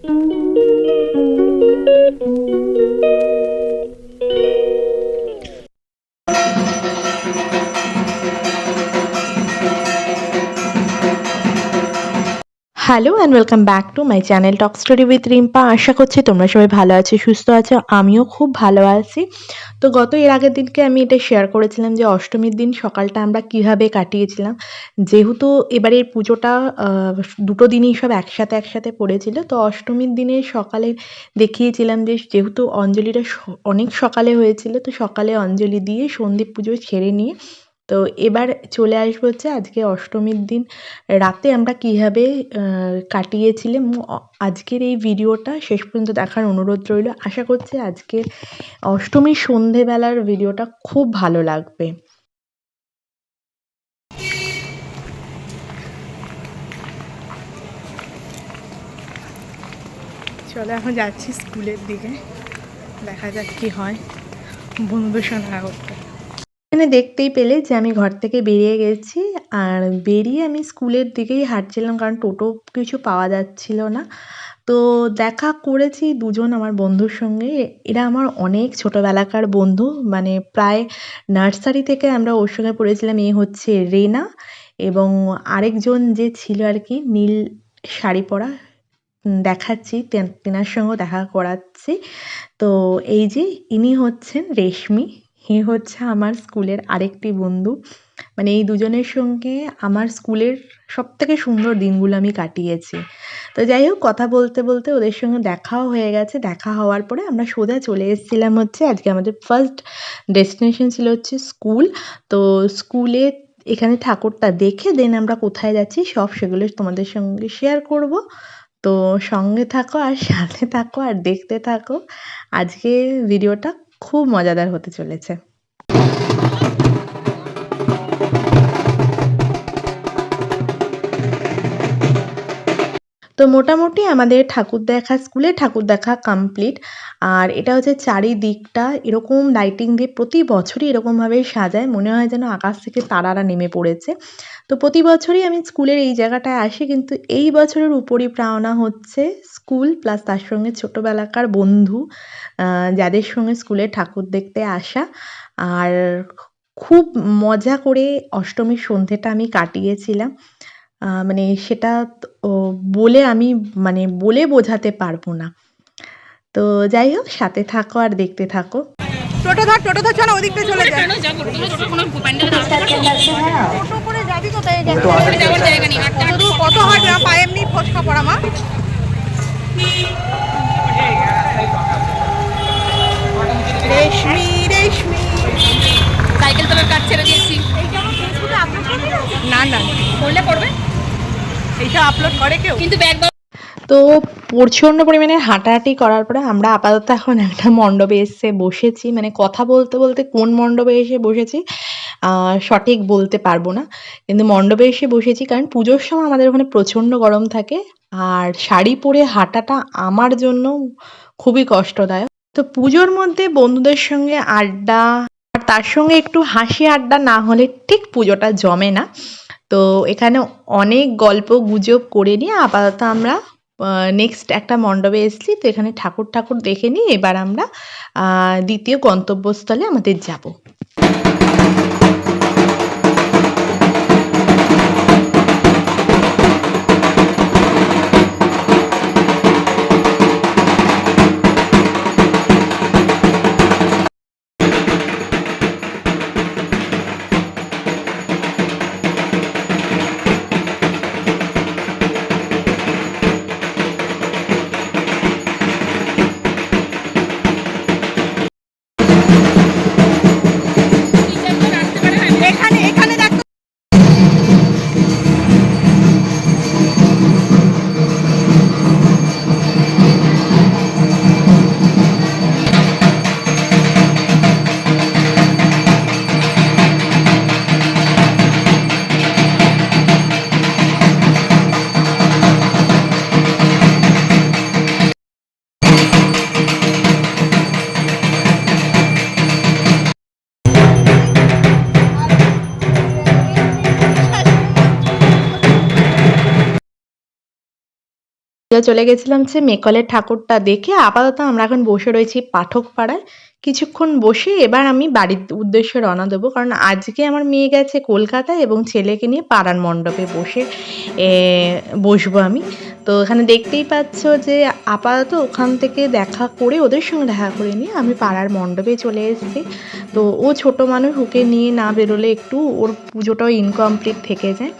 Hello and welcome back to my channel talk story with Rimpa. আশা করছি তোমরা সবাই ভালো আছো, সুস্থ আছো। আমিও খুব ভালো আছি। তো এর আগের দিনকে আমি এটা শেয়ার করেছিলাম যে অষ্টমীর দিন সকালটা আমরা কিভাবে কাটিয়েছিলাম। যেহেতু এবারের পুজোটা দুটো দিনই সব একসাথে পড়েছিল, তো অষ্টমীর দিনে সকালে দেখিয়েছিলাম যে যেহেতু অঞ্জলিটা অনেক সকালে হয়েছিল, তো সকালে অঞ্জলি দিয়ে সন্ধ্যে পুজো ছেড়ে নিয়ে তো এবার চলে আসবো হচ্ছে আজকে অষ্টমীর দিন রাতে আমরা কীভাবে কাটিয়েছিলাম। আজকের এই ভিডিওটা শেষ পর্যন্ত দেখার অনুরোধ রইল। আশা করছি আজকের অষ্টমীর সন্ধেবেলার ভিডিওটা খুব ভালো লাগবে। চলো এখন যাচ্ছি স্কুলের দিকে, দেখা যাক কি হয় বন্ধুদের সঙ্গে দেখা করতে। এখানে দেখতেই পেলে যে আমি ঘর থেকে বেরিয়ে গেছি, আর বেরিয়ে আমি স্কুলের দিকেই হাঁটছিলাম, কারণ টোটো কিছু পাওয়া যাচ্ছিল না। তো দেখা করেছি দুজন আমার বন্ধুর সঙ্গে। এরা আমার অনেক ছোটোবেলাকার বন্ধু, মানে প্রায় নার্সারি থেকে আমরা ওর সঙ্গে পড়েছিলাম। এ হচ্ছে রেনা, এবং আরেকজন যে ছিল আর কি নীল শাড়ি পরা, দেখাচ্ছি তেনার সঙ্গেও দেখা করাচ্ছি। তো এই যে ইনি হচ্ছেন রেশমি, এ হচ্ছে আমার স্কুলের আরেকটি বন্ধু। মানে এই দুজনের সঙ্গে আমার স্কুলের সবথেকে সুন্দর দিনগুলো আমি কাটিয়েছি। তো যাই হোক, কথা বলতে বলতে ওদের সঙ্গে দেখাও হয়ে গেছে। দেখা হওয়ার পরে আমরা সোজা চলে এসেছিলাম হচ্ছে আজকে আমাদের ফার্স্ট ডেস্টিনেশন ছিল হচ্ছে স্কুল। তো স্কুলে এখানে ঠাকুরটা দেখে দেন আমরা কোথায় যাচ্ছি সব সেগুলো তোমাদের সঙ্গে শেয়ার করব। তো সঙ্গে থাকো আর সাথে থাকো আর দেখতে থাকো। আজকে ভিডিওটা খুব মজাদার হতে চলেছে। তো মোটামুটি আমাদের স্কুলে ঠাকুর দেখা কমপ্লিট। আর এটা হচ্ছে চারিদিকটা এরকম লাইটিং দিয়ে প্রতি বছরই এরকমভাবে সাজায়, মনে হয় যেন আকাশ থেকে তারারা নেমে পড়েছে। তো প্রতি বছরই আমি স্কুলের এই জায়গাটায় আসি, কিন্তু এই বছরের উপরই পাওনা হচ্ছে স্কুল প্লাস তার সঙ্গে ছোটোবেলাকার বন্ধু, যাদের সঙ্গে স্কুলে ঠাকুর দেখতে আসা। আর খুব মজা করে অষ্টমীর সন্ধেটা আমি কাটিয়েছিলাম। মানে সেটা বলে আমি বলে বোঝাতে পারবো না। তো যাই হোক, সাথে থাকো আর দেখতে থাকো। টোটো ধর চলো ওদিকটা চলে যাই। টোটো করে যাবি কোথায়? কত হয় পায়ে এমনি ফসকা পড়া মা। রেশমি সাইকেল তোলার কাজ ছেড়ে দিয়েছি। না করলে পড়বে, এইটা আপলোড করে কেউ? কিন্তু ব্যাগ তো প্রচণ্ড পরিমাণে হাঁটাহাঁটি করার পরে আমরা আপাতত এখন একটা মণ্ডপে এসে বসেছি। মানে কথা বলতে বলতে কোন মণ্ডপে এসে বসেছি সঠিক বলতে পারবো না, কিন্তু মণ্ডপে এসে বসেছি কারণ পুজোর সময় আমাদের ওখানে প্রচণ্ড গরম থাকে, আর শাড়ি পরে হাঁটাটা আমার জন্য খুবই কষ্টদায়ক। তো পুজোর মধ্যে বন্ধুদের সঙ্গে আড্ডা আর তার সঙ্গে একটু হাসি আড্ডা না হলে ঠিক পুজোটা জমে না। তো এখানে অনেক গল্প গুজব করে নিয়ে আপাতত আমরা নেক্সট একটা মণ্ডপে এসেছি। তো এখানে ঠাকুর দেখে নিয়ে এবার আমরা দ্বিতীয় গন্তব্যস্থলে আমাদের যাব। চলে গেছিলাম হচ্ছে মেকলের ঠাকুরটা দেখে। আপাতত আমরা এখন বসে রয়েছি পাঠক পাড়ায়। কিছুক্ষণ বসে এবার আমি বাড়ির উদ্দেশ্যে রওনা দেবো, কারণ আজকে আমার মেয়ে গেছে কলকাতায় এবং ছেলেকে নিয়ে পাড়ার মণ্ডপে বসবো আমি। তো এখানে দেখতেই পাচ্ছ যে আপাতত ওখান থেকে দেখা করে, ওদের সঙ্গে দেখা করে নিয়ে আমি পাড়ার মণ্ডপে চলে এসেছি। তো ও ছোট মানুষ, ওকে নিয়ে না বেরোলে একটু ওর পুজোটাও ইনকমপ্লিট থেকে যায়।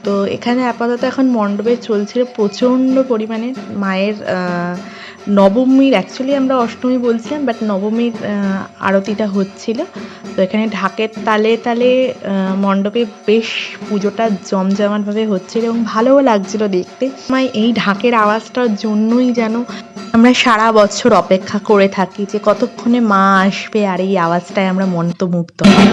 তো এখানে আপাতত এখন মণ্ডপে চলছিল প্রচণ্ড পরিমাণে মায়ের নবমীর, অ্যাকচুয়ালি আমরা অষ্টমী বলছিলাম, বাট নবমীর আরতিটা হচ্ছিল। তো এখানে ঢাকের তালে তালে মণ্ডপে বেশ পুজোটা জমজমাটভাবে হচ্ছিল এবং ভালোও লাগছিল দেখতে। এই ঢাকের আওয়াজটার জন্যই যেন আমরা সারা বছর অপেক্ষা করে থাকি যে কতক্ষণে মা আসবে আর এই আওয়াজটায় আমরা মন্ত্রমুগ্ধ হব।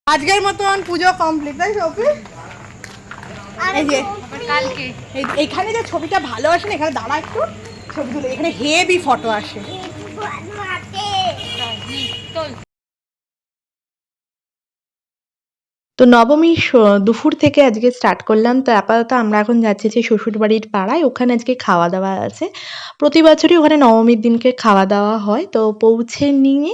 আজকের মতন পুজো কমপ্লিট, তাই তো? এই যে কালকে এইখানে যে ছবিটা ভালো আসে না, এখানে দাঁড়া একটু ছবি তুলে, এখানে হেভি ফটো আসে। তো নবমীর দুপুর থেকে আজকে স্টার্ট করলাম। তো আপাতত আমরা এখন যাচ্ছি যে শ্বশুরবাড়ির পাড়ায়, ওখানে আজকে খাওয়া দাওয়া আছে। প্রতি বছরই ওখানে নবমীর দিনকে খাওয়া দাওয়া হয়। তো পৌঁছে নিয়ে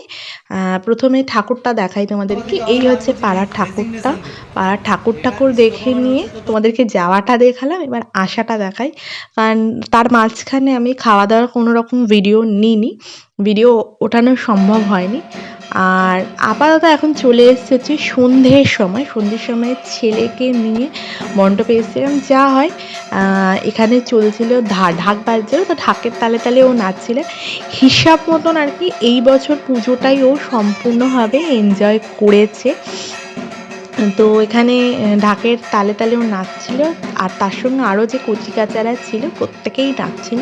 প্রথমে ঠাকুরটা দেখাই তোমাদেরকে। এই হচ্ছে পাড়ার ঠাকুরটা। পাড়ার ঠাকুর দেখে নিয়ে তোমাদেরকে যাওয়াটা দেখালাম, এবার আসাটা দেখাই। কারণ তার মাঝখানে আমি খাওয়া দাওয়ার কোনো রকম ভিডিও নিইনি, ভিডিও ওঠানো সম্ভব হয়নি। আর আপাতত এখন চলে এসেছে হচ্ছে সন্ধ্যের সময় ছেলেকে নিয়ে মণ্ডপে এসেছিলাম। যা হয় এখানে চলছিল ঢাক বাজছিল, তো ঢাকের তালে তালে ও নাচছিল হিসাব মতন আর কি। এই বছর পুজোটাই ও সম্পূর্ণভাবে এনজয় করেছে। তো এখানে ঢাকের তালে তালে ও নাচছিল, আর তার সঙ্গে আরও যে কচিকাচারা ছিল প্রত্যেকেই নাচছিল।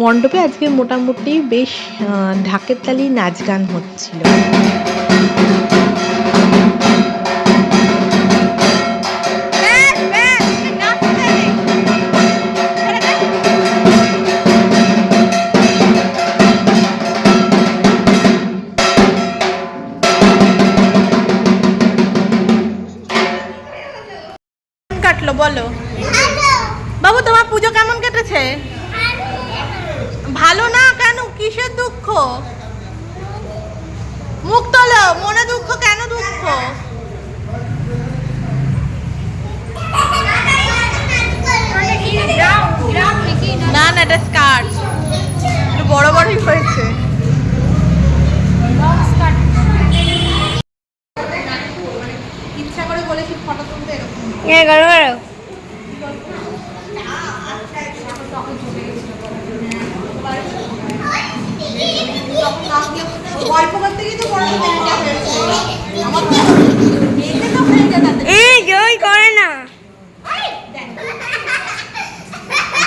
মণ্ডপে আজকে মোটামুটি বেশ ঢাকের তালেই নাচ গান হচ্ছিল। কাটলো বলো বাবু, তোমার পুজো কেমন কেটেছে? ভালো না কেন? কিসের দুঃখ? মুখ তোলো, মনে দুঃখ কেন? দুঃখ না, না এটা স্কার্ট, বড় বড়ই হয়েছে। ইচ্ছা করে বলেছি ফটো তুলতে, এরকম যখন নাম দিয়ে গল্প করতে গিয়ে তো বড় চ্যানেলটা হয়েছে আমার তো মেয়েকে তো হয়ে গেছে এই জয় করে না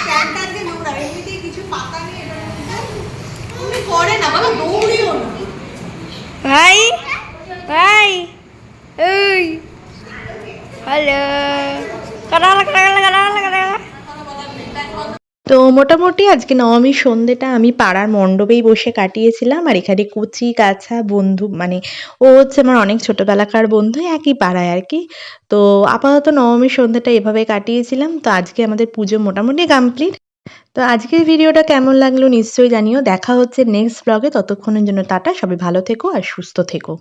চ্যানেলটা যে নোংরা এমনিতেই কিছু পাতা নেই এটার মধ্যে তুমি করে না বাবা দৌড়িও না ভাই ভাই এই হ্যালো কাটালা কাটালা কাটালা কাটালা তো মোটামুটি আজকে নবমীর সন্ধ্যেটা আমি পাড়ার মণ্ডপেই বসে কাটিয়েছিলাম। আর এখানে কুচি কাছা বন্ধু, মানে ও হচ্ছে আমার অনেক ছোটোবেলাকার বন্ধু, একই পাড়ায় আর কি। তো আপাতত নবমীর সন্ধ্যেটা এভাবে কাটিয়েছিলাম। তো আজকে আমাদের পুজো মোটামুটি কমপ্লিট। তো আজকের ভিডিওটা কেমন লাগলো নিশ্চয়ই জানিও। দেখা হচ্ছে নেক্সট ব্লগে। ততক্ষণের জন্য টাটা, সবাই ভালো থেকো আর সুস্থ থেকো।